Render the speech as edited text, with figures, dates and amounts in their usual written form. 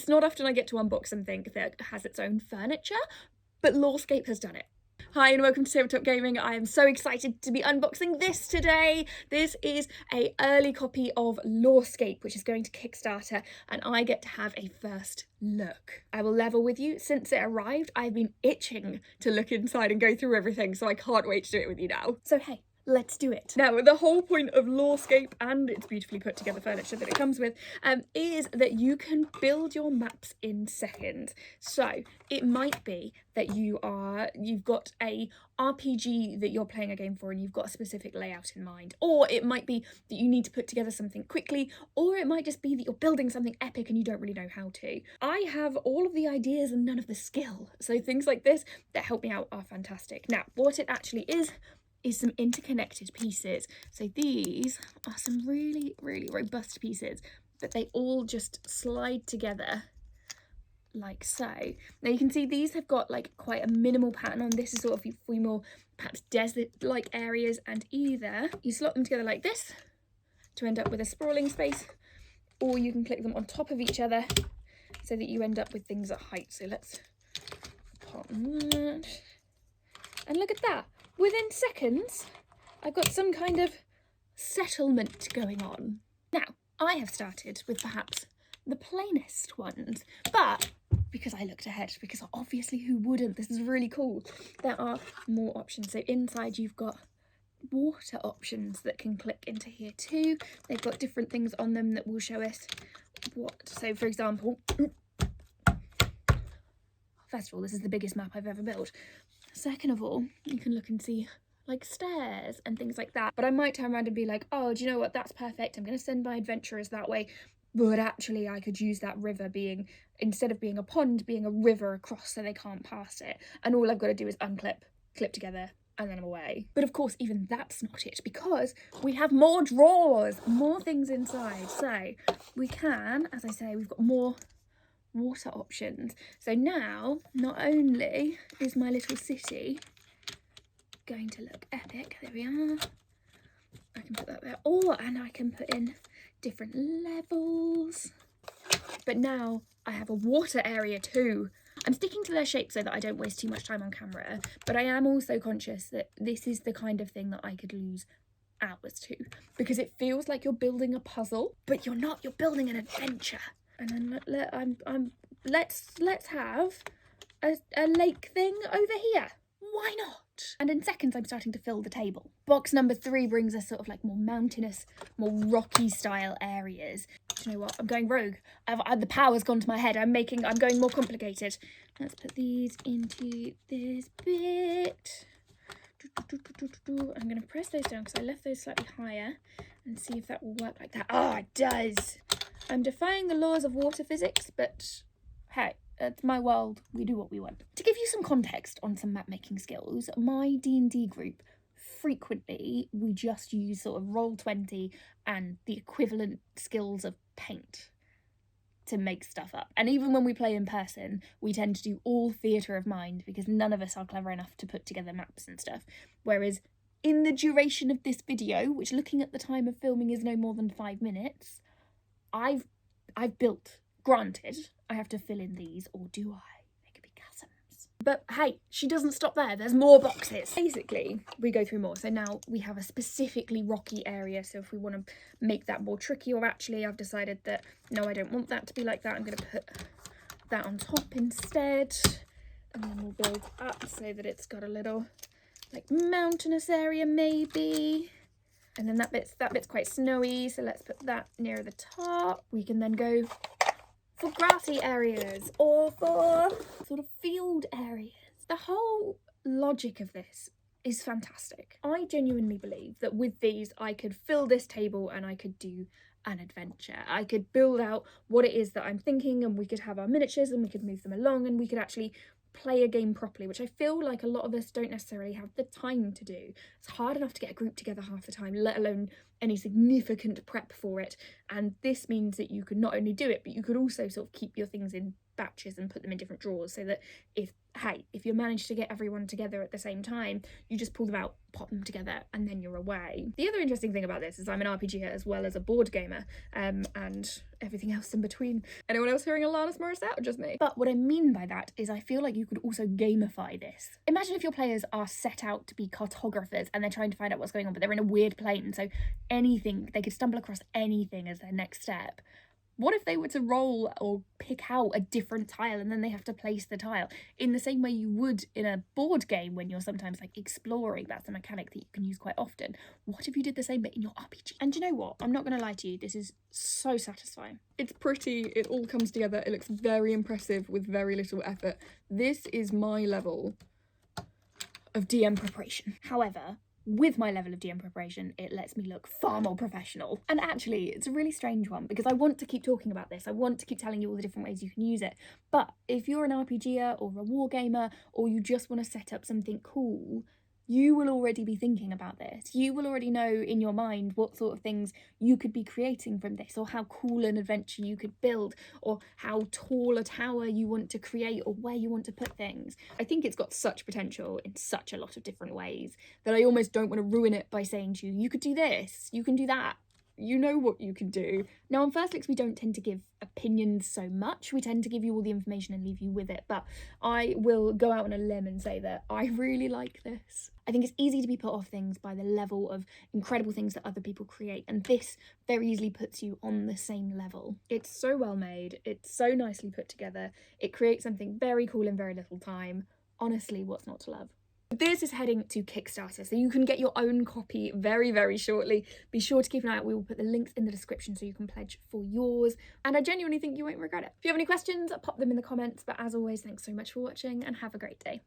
It's not often I get to unbox something that has its own furniture, but Lorescape has done it. Hi and welcome to Tabletop Gaming. I am so excited to be unboxing this today. This is an early copy of Lorescape, which is going to Kickstarter, and I get to have a first look. I will level with you, since it arrived, I've been itching to look inside and go through everything, so I can't wait to do it with you now. So hey, let's do it. Now, the whole point of Lorescape and its beautifully put together furniture that it comes with is that you can build your maps in seconds. So it might be that you've got a RPG that you're playing a game for and you've got a specific layout in mind, or it might be that you need to put together something quickly, or it might just be that you're building something epic and you don't really know how to. I have all of the ideas and none of the skill, so things like this that help me out are fantastic. Now, what it actually is some interconnected pieces. So these are some really, really robust pieces, but they all just slide together like so. Now you can see these have got like quite a minimal pattern on. This is sort of for more perhaps desert-like areas, and either you slot them together like this to end up with a sprawling space, or you can click them on top of each other so that you end up with things at height. So let's pop that. And look at that. Within seconds, I've got some kind of settlement going on. Now, I have started with perhaps the plainest ones, but because I looked ahead, because obviously who wouldn't? This is really cool. There are more options. So inside you've got water options that can click into here too. They've got different things on them that will show us what. So for example, first of all, this is the biggest map I've ever built. Second of all, you can look and see like stairs and things like that. But I might turn around and be like, oh, do you know what? That's perfect. I'm going to send my adventurers that way. But actually, I could use that river being, instead of being a pond, being a river across so they can't pass it. And all I've got to do is unclip, clip together, and then I'm away. But of course, even that's not it, because we have more drawers, more things inside. So we can, as I say, we've got more water options. So now, not only is my little city going to look epic, there we are, I can put that there, and I can put in different levels, but now I have a water area too. I'm sticking to their shape so that I don't waste too much time on camera, but I am also conscious that this is the kind of thing that I could lose hours to, because it feels like you're building a puzzle, but you're not, you're building an adventure. And then let's have a lake thing over here. Why not? And in seconds, I'm starting to fill the table. Box number 3 brings us sort of like more mountainous, more rocky style areas. Do you know what? I'm going rogue. The power's gone to my head. I'm going more complicated. Let's put these into this bit. I'm going to press those down because I left those slightly higher and see if that will work like that. Oh, it does. I'm defying the laws of water physics, but hey, it's my world, we do what we want. To give you some context on some map making skills, my D&D group, frequently we just use sort of Roll20 and the equivalent skills of paint to make stuff up. And even when we play in person, we tend to do all theatre of mind because none of us are clever enough to put together maps and stuff. Whereas in the duration of this video, which looking at the time of filming is no more than 5 minutes, I've built. Granted, I have to fill in these, or do I? They could be customs. But hey, she doesn't stop there. There's more boxes. Basically, we go through more. So now we have a specifically rocky area. So if we want to make that more tricky, or actually I've decided that, no, I don't want that to be like that. I'm going to put that on top instead. And then we'll build up so that it's got a little like mountainous area maybe. And then that bit's quite snowy, so let's put that near the top. We can then go for grassy areas or for sort of field areas. The whole logic of this is fantastic. I genuinely believe that with these, I could fill this table and I could do an adventure. I could build out what it is that I'm thinking, and we could have our miniatures and we could move them along, and we could actually play a game properly, which I feel like a lot of us don't necessarily have the time to do. It's hard enough to get a group together half the time, let alone any significant prep for it. And this means that you could not only do it, but you could also sort of keep your things in batches and put them in different drawers, so that if you manage to get everyone together at the same time, you just pull them out, pop them together and then you're away. The other interesting thing about this is I'm an RPGer as well as a board gamer, and everything else in between. Anyone else hearing Alanis Morissette or just me? But what I mean by that is I feel like you could also gamify this. Imagine if your players are set out to be cartographers and they're trying to find out what's going on, but they're in a weird plane, so anything, they could stumble across anything as their next step. What if they were to roll or pick out a different tile and then they have to place the tile in the same way you would in a board game when you're sometimes like exploring? That's a mechanic that you can use quite often. What if you did the same bit in your RPG? And you know what? I'm not going to lie to you. This is so satisfying. It's pretty. It all comes together. It looks very impressive with very little effort. This is my level of DM preparation. However, with my level of DM preparation, it lets me look far more professional. And actually, it's a really strange one because I want to keep talking about this. I want to keep telling you all the different ways you can use it. But if you're an RPGer or a wargamer, or you just want to set up something cool, you will already be thinking about this. You will already know in your mind what sort of things you could be creating from this, or how cool an adventure you could build, or how tall a tower you want to create, or where you want to put things. I think it's got such potential in such a lot of different ways that I almost don't want to ruin it by saying to you, you could do this, you can do that. You know what you can do. Now, on First Licks, we don't tend to give opinions so much. We tend to give you all the information and leave you with it. But I will go out on a limb and say that I really like this. I think it's easy to be put off things by the level of incredible things that other people create. And this very easily puts you on the same level. It's so well made. It's so nicely put together. It creates something very cool in very little time. Honestly, what's not to love? This is heading to Kickstarter, so you can get your own copy very, very shortly. Be sure to keep an eye out. We will put the links in the description so you can pledge for yours. And I genuinely think you won't regret it. If you have any questions, pop them in the comments. But as always, thanks so much for watching and have a great day.